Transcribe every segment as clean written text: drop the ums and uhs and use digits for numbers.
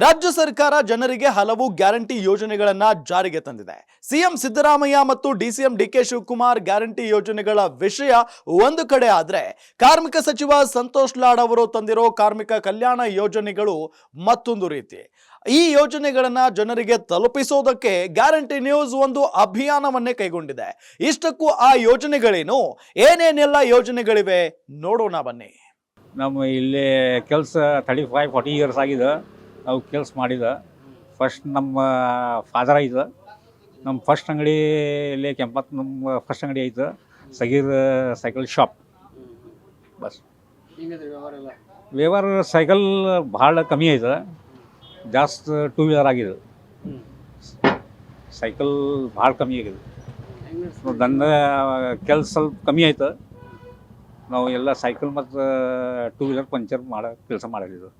ರಾಜ್ಯ ಸರ್ಕಾರ ಜನರಿಗೆ ಹಲವು ಗ್ಯಾರಂಟಿ ಯೋಜನೆಗಳನ್ನ ಜಾರಿಗೆ ತಂದಿದೆ. ಸಿಎಂ ಸಿದ್ದರಾಮಯ್ಯ ಮತ್ತು ಡಿಸಿಎಂ ಡಿಕೆ ಶಿವಕುಮಾರ್ ಗ್ಯಾರಂಟಿ ಯೋಜನೆಗಳ ವಿಷಯ ಒಂದು ಕಡೆ ಆದ್ರೆ, ಕಾರ್ಮಿಕ ಸಚಿವ ಸಂತೋಷ್ ಲಾಡ್ ಅವರು ತಂದಿರೋ ಕಾರ್ಮಿಕ ಕಲ್ಯಾಣ ಯೋಜನೆಗಳು ಮತ್ತೊಂದು ರೀತಿ. ಈ ಯೋಜನೆಗಳನ್ನ ಜನರಿಗೆ ತಲುಪಿಸೋದಕ್ಕೆ ಗ್ಯಾರಂಟಿ ನ್ಯೂಸ್ ಒಂದು ಅಭಿಯಾನವನ್ನೇ ಕೈಗೊಂಡಿದೆ. ಇಷ್ಟಕ್ಕೂ ಆ ಯೋಜನೆಗಳೇನು, ಏನೇನೆಲ್ಲ ಯೋಜನೆಗಳಿವೆ ನೋಡೋಣ ಬನ್ನಿ. ನಮ್ಮ ಇಲ್ಲಿ ಕೆಲಸ 35-40 ಇಯರ್ಸ್ ಆಗಿದೆ. ನಾವು ಕೆಲಸ ಮಾಡಿದ ಫಸ್ಟ್ ನಮ್ಮ ಫಾದರ್ ಐತೆ. ನಮ್ಮ ಫಸ್ಟ್ ಅಂಗಡಿ ಇಲ್ಲಿ ಕೆಂಪತ್ ನಮ್ಮ ಫಸ್ಟ್ ಅಂಗಡಿ ಐತೆ, ಸಗೀರ್ ಸೈಕಲ್ ಶಾಪ್. ಬಸ್ ವ್ಯವಹಾರ ಸೈಕಲ್ ಭಾಳ ಕಮ್ಮಿ ಐತೆ, ಜಾಸ್ತಿ 2 ವೀಲರ್ ಆಗಿದೆ. ಸೈಕಲ್ ಭಾಳ ಕಮ್ಮಿ ಆಗಿದೆ. ದಂಧ ಕೆಲಸ ಸ್ವಲ್ಪ ಕಮ್ಮಿ ಐತೆ. ನಾವು ಎಲ್ಲ ಸೈಕಲ್ ಮತ್ತು 2 ವೀಲರ್ ಪಂಚರ್ ಮಾಡೋ ಕೆಲಸ ಮಾಡಿದ್ದು.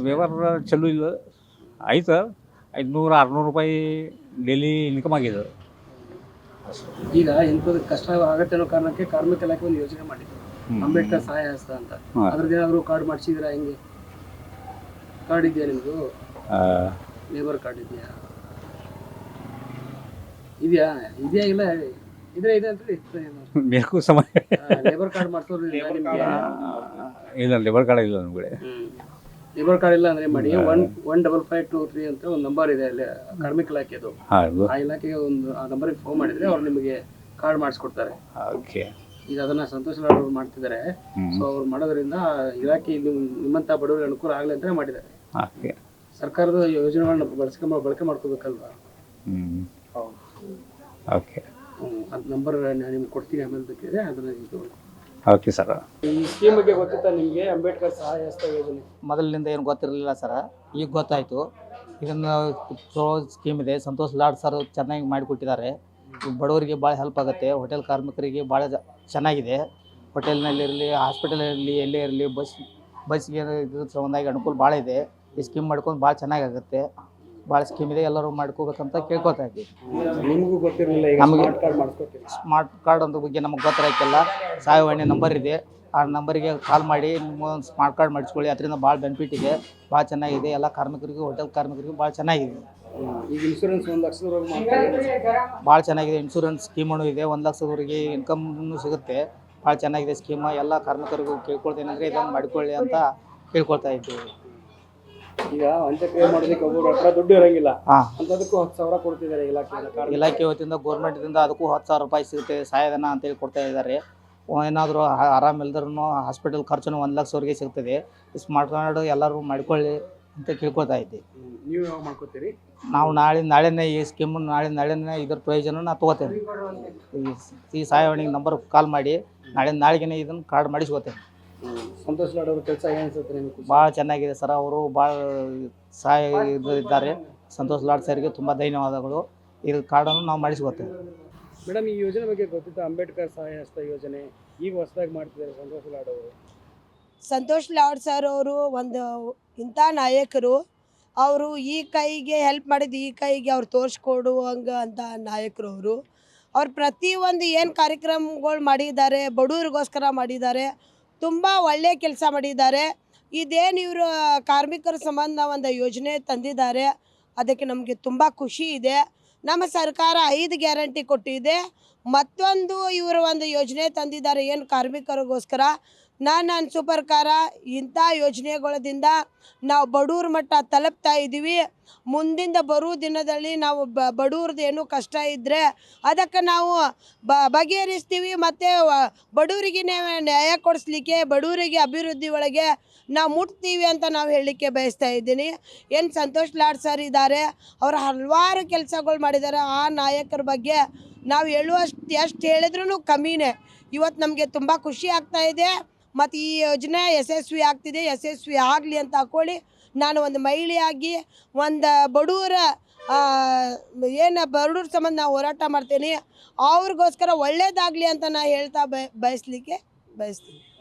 ವ್ಯವಹಾರ ಚಲೋ ಇಲ್ಲ, ಆಯ್ತು. 500-600 ರೂಪಾಯಿ ಡೈಲಿ ಇನ್ಕಮ್ ಆಗಿದೆ. ಈಗ ಇಂಥದ್ದು ಕಷ್ಟ ಆಗತ್ತೆ ಅನ್ನೋ ಕಾರಣಕ್ಕೆ ಕಾರ್ಮಿಕ ಇಲಾಖೆ ಒಂದು ಯೋಜನೆ ಮಾಡಿದ್ರು, ಅಂಬೇಡ್ಕರ್ ಸಹಾಯ ಹಸ್ತ ಅಂತ. ಅದ್ರದ್ದೇನಾದ್ರು ಕಾರ್ಡ್ ಮಾಡಿಸಿದ್ರಾ? ಹೆಂಗೆ ಕಾರ್ಡ್ ಇದೆಯಾ ನಿಮ್ದು? ಲೇಬರ್ ಕಾರ್ಡ್ ಇದೆಯಾ? ಇದೆಯಾ ಇಲ್ಲ ಇದ್ರೆ ಇದೆ ಅಂತ ಮೇಲ್ಕು ಸಮಯ ಲೇಬರ್ ಕಾರ್ಡ್ ಮಾಡ್ಸೋರು ಇಲ್ಲ, ಲೇಬರ್ ಕಾರ್ಡ್ ಇಲ್ಲ ನಮ್ಗೆ. ಲೇಬರ್ ಕಾರ್ಡ್ ಇಲ್ಲ ಅಂದ್ರೆ ಮಾಡಿ 15523 ಅಂತ ಒಂದು ನಂಬರ್ ಇದೆ ಅಲ್ಲಿ ಕಾರ್ಮಿಕ ಇಲಾಖೆದು. ಆ ಇಲಾಖೆಗೆ ಒಂದು ಆ ನಂಬರ್ಗೆ ಫೋನ್ ಮಾಡಿದ್ರೆ ಅವ್ರು ನಿಮಗೆ ಕಾರ್ಡ್ ಮಾಡಿಸ್ಕೊಡ್ತಾರೆ. ಈಗ ಅದನ್ನ ಸಂತೋಷ್ ಲಾಡ್ ಅವರು ಮಾಡ್ತಿದ್ದಾರೆ. ಸೊ ಅವ್ರು ಮಾಡೋದ್ರಿಂದ ಇಲಾಖೆ ನಿಮ್ಮಂತ ಬಡವರಿಗೆ ಅನುಕೂಲ ಆಗಲಿ ಅಂತ ಮಾಡಿದ್ದಾರೆ. ಸರ್ಕಾರದ ಯೋಜನೆಗಳನ್ನ ಬಳಕೆ ಮಾಡ್ಕೋಬೇಕಲ್ವಾ? ಅದ್ ನಂಬರ್ ನಿಮ್ಗೆ ಕೊಡ್ತೀನಿ, ಆಮೇಲೆ ಬೇಕಿದ್ರೆ ಅದನ್ನ ಇದು. Okay sir. ಈ ಸ್ಕೀಮ್ ಬಗ್ಗೆ ಗೊತ್ತಿತ್ತಾ ನಿಮಗೆ? ಅಂಬೇಡ್ಕರ್ ಸಹಾಯ ಹಸ್ತ ಯೋಜನೆ ಮೊದಲಿನಿಂದ ಏನು ಗೊತ್ತಿರಲಿಲ್ಲ ಸರ್, ಈಗ ಗೊತ್ತಾಯಿತು. ಇದನ್ನು ಸ್ಕೀಮ್ ಇದೆ, ಸಂತೋಷ್ ಲಾಡ್ ಸರ್ ಚೆನ್ನಾಗಿ ಮಾಡಿಕೊಟ್ಟಿದ್ದಾರೆ. ಬಡವರಿಗೆ ಭಾಳ ಹೆಲ್ಪ್ ಆಗುತ್ತೆ. ಹೋಟೆಲ್ ಕಾರ್ಮಿಕರಿಗೆ ಭಾಳ ಚೆನ್ನಾಗಿದೆ. ಹೋಟೆಲ್ನಲ್ಲಿರಲಿ, ಹಾಸ್ಪಿಟಲಲ್ಲಿ, ಎಲ್ಲೇ ಇರಲಿ, ಬಸ್ಗೆ ಇದ್ರ ಸಂಬಂಧಾಗಿ ಅನುಕೂಲ ಭಾಳ ಇದೆ. ಈ ಸ್ಕೀಮ್ ಮಾಡ್ಕೊಂಡು ಭಾಳ ಚೆನ್ನಾಗಾಗುತ್ತೆ. ಭಾಳ ಸ್ಕೀಮ್ ಇದೆ, ಎಲ್ಲರೂ ಮಾಡ್ಕೋಬೇಕಂತ ಕೇಳ್ಕೊತಾ ಇದ್ದೀವಿ. ನಿಮಗೂ ಗೊತ್ತಿರಲಿಲ್ಲ? ನಮಗೆ ಸ್ಮಾರ್ಟ್ ಕಾರ್ಡ್ ಅಂತ ಬಗ್ಗೆ ನಮಗೆ ಗೊತ್ತಿರೋಕ್ಕೆಲ್ಲ ಸಹಾಯವಾಣಿ ನಂಬರ್ ಇದೆ. ಆ ನಂಬರಿಗೆ ಕಾಲ್ ಮಾಡಿ ನಿಮ್ಮ ಸ್ಮಾರ್ಟ್ ಕಾರ್ಡ್ ಮಾಡಿಸ್ಕೊಳ್ಳಿ. ಅದರಿಂದ ಭಾಳ ಬೆನಿಫಿಟ್ ಇದೆ, ಭಾಳ ಚೆನ್ನಾಗಿದೆ. ಎಲ್ಲ ಕಾರ್ಮಿಕರಿಗೂ, ಹೋಟೆಲ್ ಕಾರ್ಮಿಕರಿಗೂ ಭಾಳ ಚೆನ್ನಾಗಿದೆ. ಈಗ ಇನ್ಶೂರೆನ್ಸ್ 1 ಲಕ್ಷದವರೆಗೂ ಭಾಳ ಚೆನ್ನಾಗಿದೆ. ಇನ್ಶೂರೆನ್ಸ್ ಸ್ಕೀಮೂ ಇದೆ, 1 ಲಕ್ಷದವರೆಗೆ ಇನ್ಕಮ್ನು ಸಿಗುತ್ತೆ. ಭಾಳ ಚೆನ್ನಾಗಿದೆ ಸ್ಕೀಮ್. ಎಲ್ಲ ಕಾರ್ಮಿಕರಿಗೂ ಕೇಳ್ಕೊಳ್ತೇನೆ ಅಂದರೆ ಇದನ್ನು ಮಾಡಿಕೊಳ್ಳಿ ಅಂತ ಕೇಳ್ಕೊಳ್ತಾ ಇದ್ದೀವಿ. ಈಗ ಅಂತ್ಯಕ್ರಿಯೆ ಮಾಡೋದಕ್ಕೆ ಒಬ್ಬರು ಹತ್ರ ದುಡ್ಡು ಇರೋಂಗಿಲ್ಲ, ಅಂತದಕ್ಕೂ 10,000 ಕೊಡ್ತಿದ್ದಾರೆ ಇಲಾಖೆ ವತಿಯಿಂದ, ಗೌರ್ಮೆಂಟಿಂದ ಅದಕ್ಕೂ 10,000 ರೂಪಾಯಿ ಸಿಗುತ್ತೆ ಸಹಾಯಧನ ಅಂತೇಳಿ ಕೊಡ್ತಾ ಇದ್ದಾರೆ. ಏನಾದರೂ ಆರಾಮಿಲ್ದ್ರೂ ಹಾಸ್ಪಿಟಲ್ ಖರ್ಚುನೂ 1 ಲಕ್ಷವರೆಗೆ ಸಿಗ್ತದೆ. ಸ್ಮಾರ್ಟ್ ಕಾರ್ಡ್ ಎಲ್ಲರೂ ಮಾಡ್ಕೊಳ್ಳಿ ಅಂತ ಕೇಳ್ಕೊಳ್ತಾ ಇದ್ದೀವಿ. ನೀವು ಯಾವಾಗ ಮಾಡ್ಕೋತೀರಿ? ನಾವು ನಾಳೆನೇ ಈ ಸ್ಕೀಮು ನಾಳೆನೇ ಇದ್ರ ಪ್ರಯೋಜನ ತೊಗೋತೇವೆ. ಈ ಸಹಾಯವಾಣಿಗೆ ನಂಬರ್ ಕಾಲ್ ಮಾಡಿ ನಾಳೆಗೆ ಇದನ್ನು ಕಾರ್ಡ್ ಮಾಡಿಸ್ಕೋತೇನೆ. ಸಂತೋಷ್ ಲಾಡ್ ಅವ್ರ ಕೆಲಸ ಏನು ಅನ್ಸುತ್ತೆ ನಿಮಗೆ? ಭಾಳ ಚೆನ್ನಾಗಿದೆ ಸರ್. ಅವರು ಭಾಳ ಸಹಾಯ ಇದ್ದಾರೆ. ಸಂತೋಷ್ ಲಾಡ್ ಸರ್ಗೆ ತುಂಬ ಧನ್ಯವಾದಗಳು. ಈ ಕಾರ್ಡನ್ನು ನಾವು ಮಾಡಿಸ್ಕೋತೇವೆ. ಮೇಡಮ್, ಈ ಯೋಜನೆ ಬಗ್ಗೆ ಗೊತ್ತಿತ್ತು? ಅಂಬೇಡ್ಕರ್ ಸಹಾಯ ಹಸ್ತ ಯೋಜನೆ ಈಗ ಹೊಸದಾಗಿ ಮಾಡ್ತಿದ್ದಾರೆ ಸಂತೋಷ್ ಲಾಡ್ ಅವರು. ಸಂತೋಷ್ ಲಾಡ್ ಸರ್ ಅವರು ಒಂದು ಇಂಥ ನಾಯಕರು. ಅವರು ಈ ಕೈಗೆ ಹೆಲ್ಪ್ ಮಾಡಿದ್ದು ಈ ಕೈಗೆ ಅವ್ರು ತೋರಿಸ್ಕೊಡುವಂಗೆ ಅಂತ ನಾಯಕರು ಅವರು. ಅವ್ರು ಪ್ರತಿಯೊಂದು ಏನು ಕಾರ್ಯಕ್ರಮಗಳು ಮಾಡಿದ್ದಾರೆ, ಬಡವರಿಗೋಸ್ಕರ ಮಾಡಿದ್ದಾರೆ. ತುಂಬ ಒಳ್ಳೆಯ ಕೆಲಸ ಮಾಡಿದ್ದಾರೆ. ಇದೇನು ಇವರು ಕಾರ್ಮಿಕರ ಸಂಬಂಧ ಒಂದು ಯೋಜನೆ ತಂದಿದ್ದಾರೆ, ಅದಕ್ಕೆ ನಮಗೆ ತುಂಬ ಖುಷಿ ಇದೆ. ನಮ್ಮ ಸರ್ಕಾರ 5 ಗ್ಯಾರಂಟಿ ಕೊಟ್ಟಿದೆ. ಮತ್ತೊಂದು ಇವರು ಒಂದು ಯೋಜನೆ ತಂದಿದ್ದಾರೆ ಏನು ಕಾರ್ಮಿಕರಿಗೋಸ್ಕರ. ನನ್ನ ಅನಿಸೋ ಪ್ರಕಾರ ಇಂಥ ಯೋಜನೆಗಳಿಂದ ನಾವು ಬಡವ್ರ ಮಟ್ಟ ತಲುಪ್ತಾ ಇದ್ದೀವಿ. ಮುಂದಿಂದ ಬರೋ ದಿನದಲ್ಲಿ ನಾವು ಬಡವ್ರದ್ದು ಏನೂ ಕಷ್ಟ ಇದ್ದರೆ ಅದಕ್ಕೆ ನಾವು ಬಗೆಹರಿಸ್ತೀವಿ. ಮತ್ತು ಬಡವರಿಗೆ ನ್ಯಾಯ ಕೊಡಿಸ್ಲಿಕ್ಕೆ, ಬಡವರಿಗೆ ಅಭಿವೃದ್ಧಿ ಒಳಗೆ ನಾವು ಮುಟ್ತೀವಿ ಅಂತ ನಾವು ಹೇಳಲಿಕ್ಕೆ ಬಯಸ್ತಾ ಇದ್ದೀನಿ. ಏನು ಸಂತೋಷ್ ಲಾಡ್ ಸರ್ ಇದ್ದಾರೆ, ಅವರು ಹಲವಾರು ಕೆಲಸಗಳು ಮಾಡಿದ್ದಾರೆ. ಆ ನಾಯಕರ ಬಗ್ಗೆ ನಾವು ಎಷ್ಟು ಹೇಳಿದ್ರೂ ಕಮ್ಮಿನೇ. ಇವತ್ತು ನಮಗೆ ತುಂಬ ಖುಷಿ ಆಗ್ತಾ ಇದೆ. ಮತ್ತು ಈ ಯೋಜನೆ ಯಶಸ್ವಿ ಆಗ್ತಿದೆ. ಯಶಸ್ವಿ ಆಗಲಿ ಅಂತ ಹಾಕ್ಕೊಳ್ಳಿ. ನಾನು ಒಂದು ಮಹಿಳೆಯಾಗಿ ಒಂದು ಬಡವರ ಬಡವ್ರ ಸಂಬಂಧ ನಾವು ಹೋರಾಟ ಮಾಡ್ತೀನಿ. ಅವ್ರಿಗೋಸ್ಕರ ಒಳ್ಳೇದಾಗಲಿ ಅಂತ ನಾನು ಹೇಳ್ತಾ ಬಯಸ್ತೀನಿ.